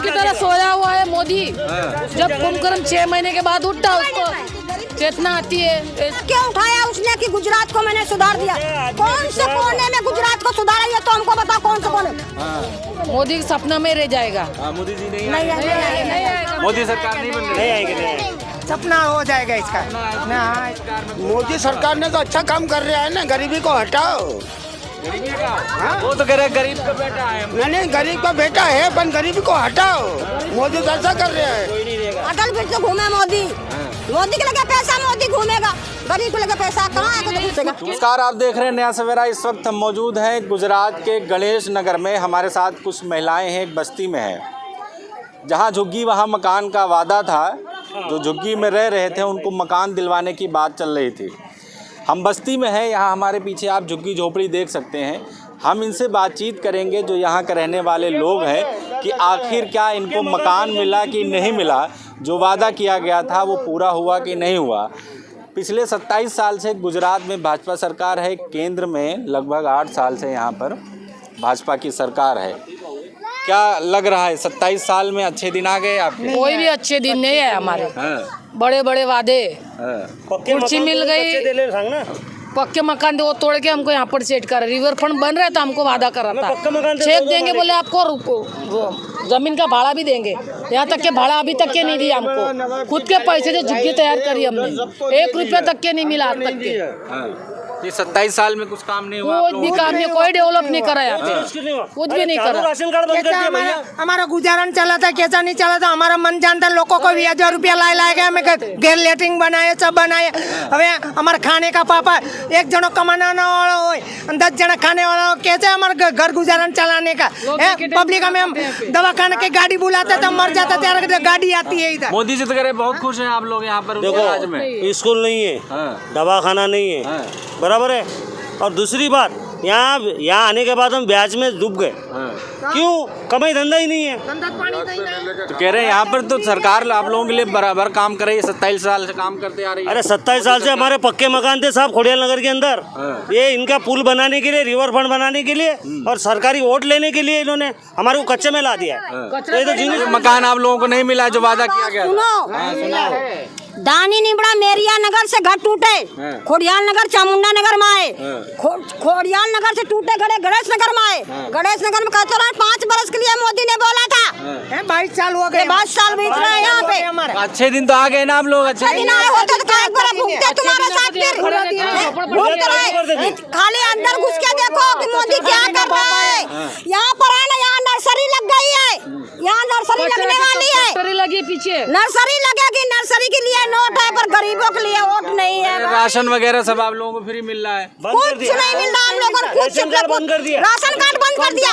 की तरह सोया हुआ है मोदी। जब कुंभकर्ण 6 महीने के बाद उठा उसको चेतना आती है। क्यों उठाया उसने कि गुजरात को मैंने सुधार दिया? कौन से कोने में गुजरात को सुधारा ये तो हमको बताओ, कौन से कोने? मोदी के सपना में रह जाएगा। मोदी जी नहीं आएगा। मोदी सरकार नहीं बन रही है। सपना हो जाएगा इसका। मोदी सरकार ने तो अच्छा काम कर रहा है ना, गरीबी को हटाओ। गरीबी का वो तो कह रहे गरीब का बेटा है। नहीं गरीब का बेटा है, पर गरीबी को हटाओ। मोदी तो ऐसा कर रहा है। अटल ब्रिज से घूमे मोदी, मोदी के लगे पैसा मोदी घूमेगा, गरीब को लगे पैसा कहाँ आएगा तो घुसेगा। नमस्कार, आप देख रहे हैं नया सवेरा। इस वक्त हम मौजूद हैं गुजरात के गणेश नगर में। हमारे साथ कुछ महिलाएं हैं, एक बस्ती में है जहां झुग्गी वहां मकान का वादा था। जो झुग्गी में रह रहे थे उनको मकान दिलवाने की बात चल रही थी। हम बस्ती में हैं, यहाँ हमारे पीछे आप झुग्गी झोपड़ी देख सकते हैं। हम इनसे बातचीत करेंगे जो यहाँ के रहने वाले लोग हैं कि आखिर क्या इनको मकान मिला कि नहीं मिला, जो वादा किया गया था वो पूरा हुआ कि नहीं हुआ। पिछले 27 साल से गुजरात में भाजपा सरकार है, केंद्र में लगभग 8 साल से यहाँ पर भाजपा की सरकार है। क्या लग रहा है 27 साल में अच्छे दिन आ गए आपके? कोई भी अच्छे दिन नहीं है हमारे। बड़े बड़े वादे, कुर्सी मिल गई, पक्के मकान वो तोड़ के हमको यहाँ पर सेट कर, रिवर फ्रंट बन रहा था, हमको वादा कर रहा था चेक देंगे, बोले आपको जमीन का भाड़ा भी देंगे। यहाँ तक के भाड़ा अभी तक के नहीं दिया हमको। खुद के पैसे से झुग्गी तैयार करी हमने, 1 रुपया तक के नहीं मिला आज तक के। ये 27 साल में कुछ काम नहीं हुआ? कुछ भी काम नहीं, कोई डेवलप नहीं करा यहाँ पे, कुछ भी नहीं करा। राशन कार्ड बंद कर दिया। हमारा गुजारण चला था, कैसा नहीं चला था हमारा मन जानता। लोगों को 20,000 रुपया लाए गए, हमें घेर लेटरिंग बनाए, सब बनाए। હવે हमारे खाने का पापा 1 जनो कमाने वाला हो, 10 जना खाने वाला हो, कैसे हमारे घर गुजारण चलाने का? पब्लिक में हम दवाखाने की गाड़ी बुलाते थे, मर जाता था, गाड़ी आती है इधर। मोदी जी तो कह रहे बहुत खुश हैं आप लोग यहाँ पर। देखो, स्कूल नहीं है, दवाखाना नहीं है, बराबर है। और दूसरी बात, यहाँ आने के बाद हम ब्याज में डूब गए। क्यों? कमाई धंधा ही नहीं है। तो कह रहे हैं यहाँ पर तो सरकार आप लोगों के लिए बराबर काम कर रही है, 27 साल से काम करते आ रही है। अरे 27 साल से हमारे पक्के मकान थे साहब खोडियाल नगर के अंदर। ये इनका पुल बनाने के लिए, रिवर फ्रंट बनाने के लिए और सरकारी वोट लेने के लिए इन्होंने हमारे को कच्चे में ला दिया है। तो ये तो जिन्हें मकान आप लोगों को नहीं मिला जो वादा किया गया। दानी निबड़ा मेरिया नगर से घर टूटे, खोडियाल नगर चामुंडा नगर में आए, खोडियाल नगर से टूटे घड़े गणेश नगर में आए। गणेश नगर में कहते रहे 5 बरस के लिए मोदी ने बोला था। 22 साल हो गए, 22 साल बीत रहे हैं यहाँ पे। अच्छे दिन तो आ गए ना आप लोग। अच्छे दिन आए होते तो कई बार घूमते तुम्हारे साथ, फिर घूमते रहे। खाली अंदर घुस के देखो कि मोदी क्या कर रहा है। यहाँ पर है ना, यहाँ नर्सरी लग गई है, यहाँ नर्सरी लगने वाली है। नर्सरी लगी पीछे, नर्सरी लगेगी, नर्सरी के लिए नोट है पर गरीबों के लिए वोट नहीं है। राशन वगैरह सब आप लोगों को फ्री मिल रहा है? कुछ नहीं मिल रहा हम लोगों को, राशन कार्ड बंद कर दिया।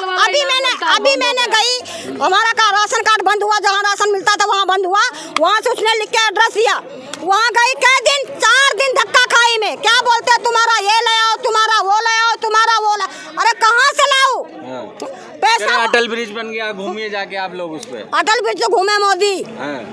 अभी मैंने गई, हमारा का राशन कार्ड बंद हुआ, जहाँ राशन मिलता था वहाँ बंद हुआ। वहाँ से उसने लिख के एड्रेस दिया, वहाँ गई, कई दिन 4 दिन धक्का खाई में। क्या बोलते हैं, तुम्हारा ये ले आओ, तुम्हारा वो ले आओ, तुम्हारा वो ले। अरे कहाँ से लाऊं पैसा? अटल ब्रिज बन गया, घूमिए जाके आप लोग उस पे। अटल ब्रिज तो घूमे मोदी,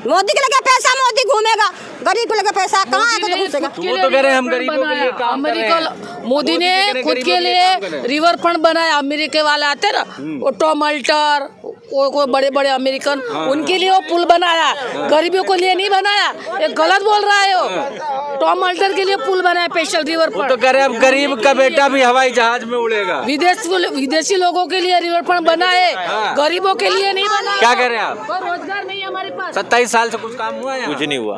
मोदी के लगे पैसा मोदी घूमेगा, गरीब के लगे पैसा कहाँ आएगा तो घुसेगा। वो तो कह रहे हैं हम गरीबों के लिए काम कर रहे हैं। मोदी ने खुद के लिए रिवर फ्रंट बनाया। अमेरिका वाले आते ना, वो टॉम अल्टर, कोई बड़े बड़े अमेरिकन, उनके लिए वो पुल बनाया, गरीबों के लिए नहीं बनाया। ये गलत बोल रहा है वो। टॉम अल्टर के लिए पुल बनाया स्पेशल रिवर फ्रंट। तो कह रहे अब गरीब का बेटा भी हवाई जहाज में उड़ेगा। विदेशी लोगों के लिए रिवर फ्रंट बनाए, गरीबों के लिए नहीं बना। क्या कह रहे हैं आप? रोजगार नहीं है हमारे पास। 27 साल से कुछ काम हुआ है? कुछ नहीं हुआ।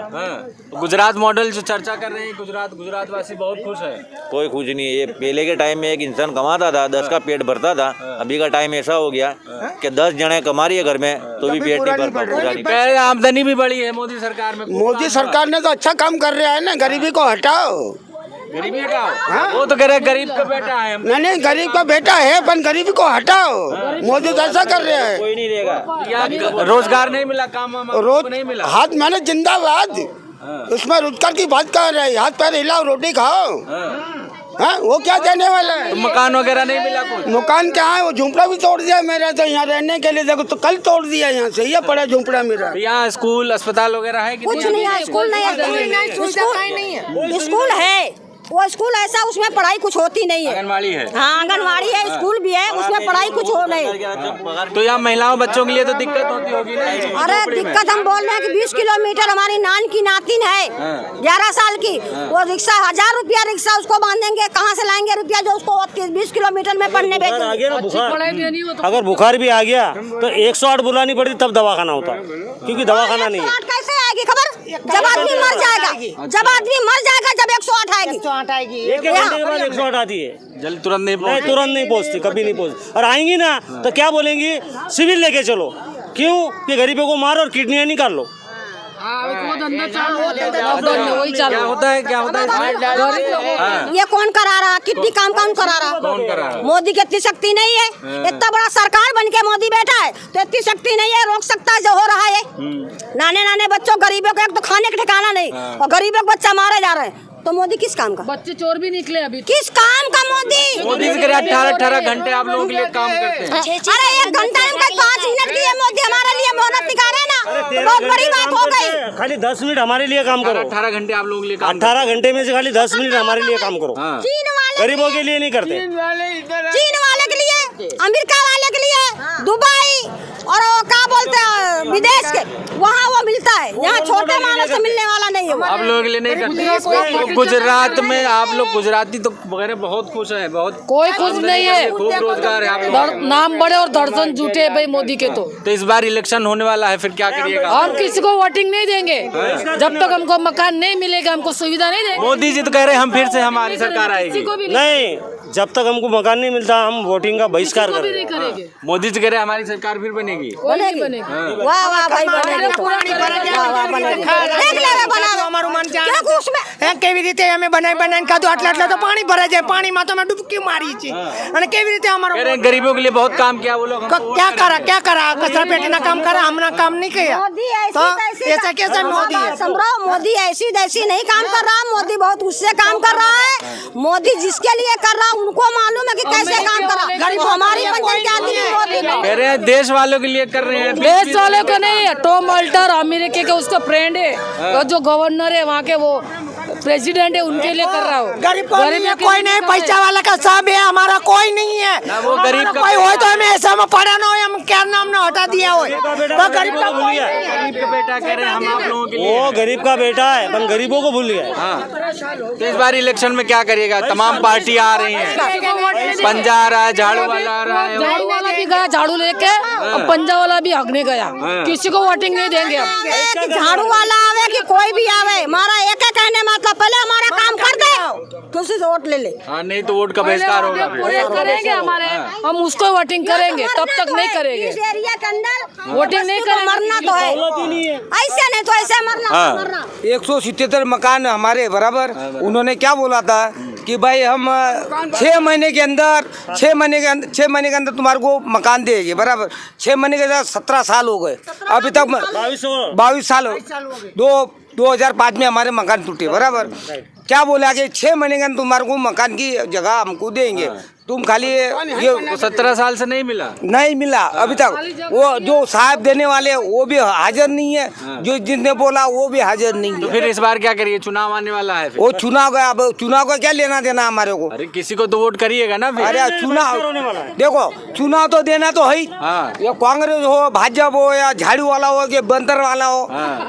गुजरात मॉडल जो चर्चा कर रहे हैं, गुजरात वासी बहुत खुश है। कोई कुछ नहीं है। ये पहले के टाइम में एक इंसान कमाता था, 10 का पेट भरता था। अभी का टाइम ऐसा हो गया कि 10 जने कमा रही है घर में तो भी पेट नहीं भर पाता। आमदनी भी बढ़ी है मोदी सरकार में। मोदी सरकार ने तो अच्छा काम कर रहा है ना, गरीबी को हटाओ। गरीबी का वो तो कह रहे गरीब का बेटा है। नहीं गरीब का बेटा है, पर गरीबी को हटाओ। मोदी तो ऐसा कर रहा है। कोई नहीं रहेगा। रोजगार नहीं मिला, काम रोज नहीं मिला। हाथ मेहनत जिंदाबाद, उसमें रोजगार की बात कर रहे हैं। हाथ पैर हिलाओ, रोटी खाओ। वो क्या देने वाला है? तो मकान वगैरह नहीं मिला कुछ? मकान क्या है, वो झुंपड़ा भी तोड़ दिया मेरा तो यहाँ रहने के लिए। देखो तो कल तोड़ दिया, यहाँ से ये पड़ा झुंपड़ा मेरा। यहाँ स्कूल अस्पताल वगैरह है? कुछ नहीं है, स्कूल नहीं है, स्कूल है, वो स्कूल ऐसा उसमें पढ़ाई कुछ होती नहीं है। आंगनबाड़ी है। हाँ आंगनबाड़ी है, स्कूल भी है, उसमें पढ़ाई कुछ हो नहीं। तो यहाँ महिलाओं बच्चों के लिए तो दिक्कत होती होगी ना? अरे दिक्कत हम बोल रहे हैं कि 20 किलोमीटर हमारी नान की नातिन है 11 साल की, वो रिक्शा 1000 रुपया रिक्शा उसको बांधेंगे, कहाँ से लाएंगे रुपया जो उसको 20 किलोमीटर में पढ़ने बुखार आ गया ना, पढ़ाई देनी हो बुखार अगर बुखार भी आ गया तो 108 बुलानी पड़ती तब दवाखाना होता, क्योंकि दवाखाना नहीं है। 108 कैसे आएगी खबर? जब आदमी मर जाएगा, जब आदमी मर जाएगा जब 108 आएगी। 108 आएगी। एक घंटे के बाद 108 आती है, जल्द तुरंत नहीं नहीं तुरंत नहीं पहुँचती, कभी नहीं पहुँचती। और आएंगी ना तो क्या बोलेंगी, सिविल लेके चलो, क्यों कि गरीबों को मारो और किडनियाँ निकाल लो। वही चालू होता है, क्या होता है? ये कौन करा रहा? कितनी काम कौन करा रहा? मोदी की इतनी शक्ति नहीं है, इतना बड़ा सरकार बन के मोदी बैठा है तो इतनी शक्ति नहीं है, रोक सकता है जो हो रहा है। नाने नाने बच्चों गरीबों को एक तो खाने का ठिकाना नहीं और गरीबों को बच्चा मारे जा रहे हैं, तो मोदी किस काम का? बच्चे चोर भी निकले अभी। किस काम का मोदी? मोदी से 18 घंटे आप लोगों के लिए काम करते हैं। अरे 1 घंटा में 5 मिनट के लिए मोदी हमारे लिए मोहलत निकाल रहे ना, बहुत बड़ी बात हो गई। खाली 10 मिनट हमारे लिए काम करो। 18 घंटे आप लोगों के लिए काम 18 घंटे में से खाली 10 मिनट हमारे लिए काम करो। चीन वाले गरीबों के लिए नहीं करते। चीन वाले के लिए, अमेरिका वाले के लिए, दुबई और वो क्या बोलते हैं विदेश के, वहाँ वो मिलता है, यहाँ छोटे मानव से मिलने वाला नहीं है वो। आप लोगों के लिए नहीं करते। तो गुजरात में आप लोग गुजराती तो वगैरह बहुत खुश हैं, बहुत कोई खुश नहीं है, खूब रोजगार है आप लोग। नाम बड़े और दर्जन झूठे है भाई मोदी के। तो इस बार इलेक्शन होने वाला है, फिर क्या करिएगा? हम किसी को वोटिंग नहीं देंगे जब तक हमको मकान नहीं मिलेगा, हमको सुविधा नहीं देंगे। मोदी जी तो कह रहे हैं हम फिर से हमारी सरकार आएगी। नहीं, जब तक हमको मकान नहीं मिलता हम वोटिंग का बहिष्कार करेंगे। मोदी जी कह रहे हैं हमारी सरकार फिर बनेगी। बनेगी। वाह वाह भाई बनेगी तो। वाह वाह बनेगी तो। देख ले बनावे અમારું મન જાણે क्या उसमें છે કેવી રીતે અમે બનાવી બનાવીને ખાધું, આટલા આટલા તો પાણી ભરાઈ જાય, પાણીમાં તો અમે ડૂબકી મારી છે અને કેવી રીતે અમારો कह रहे हैं गरीबों के लिए बहुत काम किया वो लोग। क्या करा कचरा पेटीना काम करा, हमने काम नहीं किया। मोदी तो ऐसी ऐसा कैसा मोदी है? संभ्राव मोदी ऐसी तैसी नहीं काम कर रहा, मोदी बहुत उससे काम कर रहा है। मोदी जिसके लिए कर रहा उनको मालूम है कि कैसे काम कर रहा है। हमारी पंचायत की मोदी कह रहे हैं देश वालों के लिए कर रहे हैं। देश वाले को नहीं है, टॉम अल्टर अमेरिका के उसका फ्रेंड है और जो गवर्नर है वहाँ के वो प्रेसिडेंट है, उनके लिए कर रहा हो। गरीब में कोई नहीं, पैसा वाला का सब है, हमारा कोई नहीं है। वो गरीब का कोई हो तो हमें ऐसा में पढ़ा ना हो, हम क्या नाम ना हटा दिया हो, तो गरीब का कोई नहीं है। गरीब का बेटा कह रहे हैं हम आप लोगों के लिए। वो गरीब का बेटा है, पर गरीबों को भूल गया। हाँ, तो इस बार इलेक्शन में क्या करिएगा? तमाम पार्टियां आ रही हैं, पंजा आ रहा है, झाड़ू वाला आ रहा है, झाड़ू वाला भी गया झाड़ू लेके और पंजा वाला भी हगने गया। किसी को वोटिंग नहीं देंगे हम। झाड़ू वाला आवे कि कोई भी आवे, हमारा एक है कहने मतलब पहले हमारा काम कर दे, किसी से वोट ले ले। हाँ, नहीं तो वोट का बहिष्कार होगा। पूरे करेंगे हमारे, हम उसको वोटिंग करेंगे, तब तक नहीं करेंगे। इस एरिया के अंदर वोटिंग नहीं करेंगे, मरना तो है, ऐसे नहीं तो ऐसे मरना। 177 मकान हमारे बराबर। उन्होंने क्या बोला था कि भाई हम 6 महीने के अंदर 6 महीने के अंदर तुम्हारे को मकान देंगे, बराबर। 6 महीने के अंदर 17 साल हो गए, अभी तक 22 साल 2005 में हमारे मकान टूटे, बराबर। क्या बोला कि 6 महीने के अंदर तुम्हारे को मकान की जगह हमको देंगे, तुम खाली ये तो 17 साल से नहीं मिला। नहीं मिला अभी तक। वो जो साहब देने वाले वो भी हाजिर नहीं है, जो जिसने बोला वो भी हाजिर नहीं तो है। फिर इस बार क्या करिए? चुनाव आने वाला है फिर। वो चुनाव का, अब चुनाव का क्या लेना देना हमारे को? अरे किसी को तो वोट करिएगा ना फिर। अरे चुनाव देखो, चुनाव तो देना तो है ही। हाँ। ये कांग्रेस हो, भाजपा हो या झाड़ू वाला हो कि बंदर वाला हो,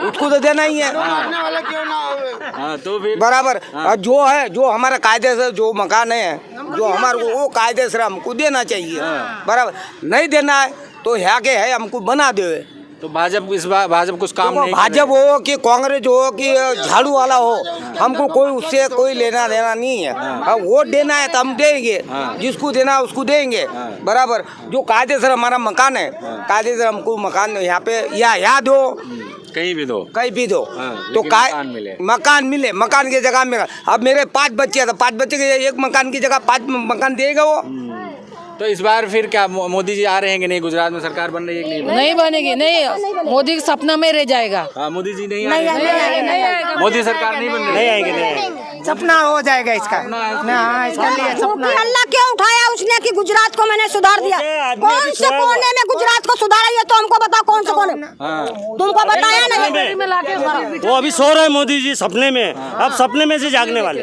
उसको तो देना ही है। हाँ, तो फिर बराबर। और जो है, जो हमारा कायदे से जो मकान है, जो हमारे को वो कायदे से हमको देना चाहिए, बराबर। नहीं देना है तो यहाँ के है हमको बना दे। तो भाजपा इस बार भाजपा कुछ काम नहीं भाजपा हो कि कांग्रेस हो कि झाड़ू वाला हो, हमको कोई उससे कोई लेना देना नहीं है। अब वोट देना है तो हम देंगे, जिसको देना है उसको देंगे, बराबर। जो कायदे से हमारा मकान है, कायदे से हमको मकान यहाँ पे या यहाँ दो, कहीं भी दो, कहीं भी दो, तो मकान मिले। मकान की जगह में। अब मेरे 5 बच्चे हैं तो 5 बच्चे के एक मकान की जगह 5 मकान देगा वो। तो इस बार फिर क्या मोदी जी आ रहे हैं कि नहीं? गुजरात में सरकार बन रही है कि नहीं? नहीं बनेगी, नहीं, मोदी के सपना में रह जाएगा। हाँ, मोदी जी नहीं आएंगे, मोदी सरकार नहीं बन रही। नहीं आएंगे, सपना हो जाएगा इसका। हाँ, इसका लिए सपना है। अल्लाह क्यों उठाया उसने कि गुजरात को मैंने सुधार दिया? कौन से कोने में गुजरात को सुधारा ये तो हमको बताओ, कौन से कोने? तुमको बताया नहीं। वो अभी सो रहे हैं मोदी जी सपने में, अब सपने में से जागने वाले,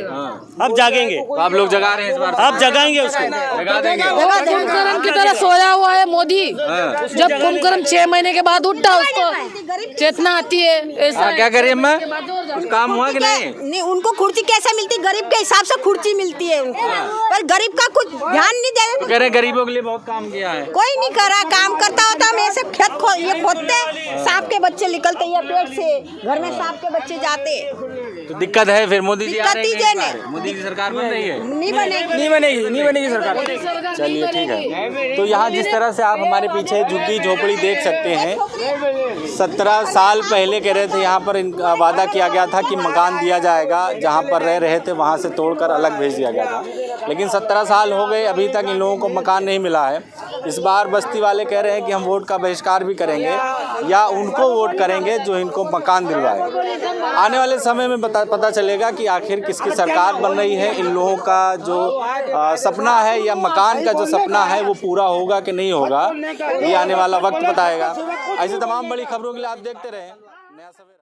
अब जागेंगे। तो आप लोग जगा रहे हैं इस बार? अब जगाएंगे उसको, जगा देंगे। कुंभकर्ण की तरह सोया हुआ है मोदी। जब कुंभकर्ण 6 महीने के बाद उठता उसको चेतना आती है। ऐसा क्या करिए मैं, कुछ काम हुआ कि नहीं? उनको कुर्सी कैसे मिलती? गरीब के हिसाब से कुर्सी मिलती है उनको, पर गरीब का कुछ ध्यान नहीं दे। तो कह रहे गरीबों के लिए बहुत काम किया है। कोई नहीं करा, काम करता होता हम ऐसे खेत ये खोदते, सांप के बच्चे निकलते ये पेट से, घर में सांप के बच्चे जाते। तो दिक्कत है फिर मोदी जी आ रहे हैं दिक्कत इस बार? मोदी की सरकार बन रही है? नहीं बनेगी, नहीं बनेगी सरकार। चलिए ठीक है। तो यहाँ जिस तरह से आप हमारे पीछे झुग्गी झोपड़ी देख सकते हैं, 17 साल पहले कह रहे थे यहाँ पर इनका वादा किया गया था कि मकान दिया जाएगा, जहाँ पर रह रहे थे वहाँ से तोड़कर अलग भेज दिया गया था। लेकिन 17 साल हो गए, अभी तक इन लोगों को मकान नहीं मिला है। इस बार बस्ती वाले कह रहे हैं कि हम वोट का बहिष्कार भी करेंगे या उनको वोट करेंगे जो इनको मकान दिलवाए। आने वाले समय में पता चलेगा कि आखिर किसकी सरकार बन रही है। इन लोगों का जो सपना है या मकान का जो सपना है वो पूरा होगा कि नहीं होगा, ये आने वाला वक्त बताएगा। ऐसे तमाम बड़ी खबरों के लिए आप देखते रहें नया सवेरा।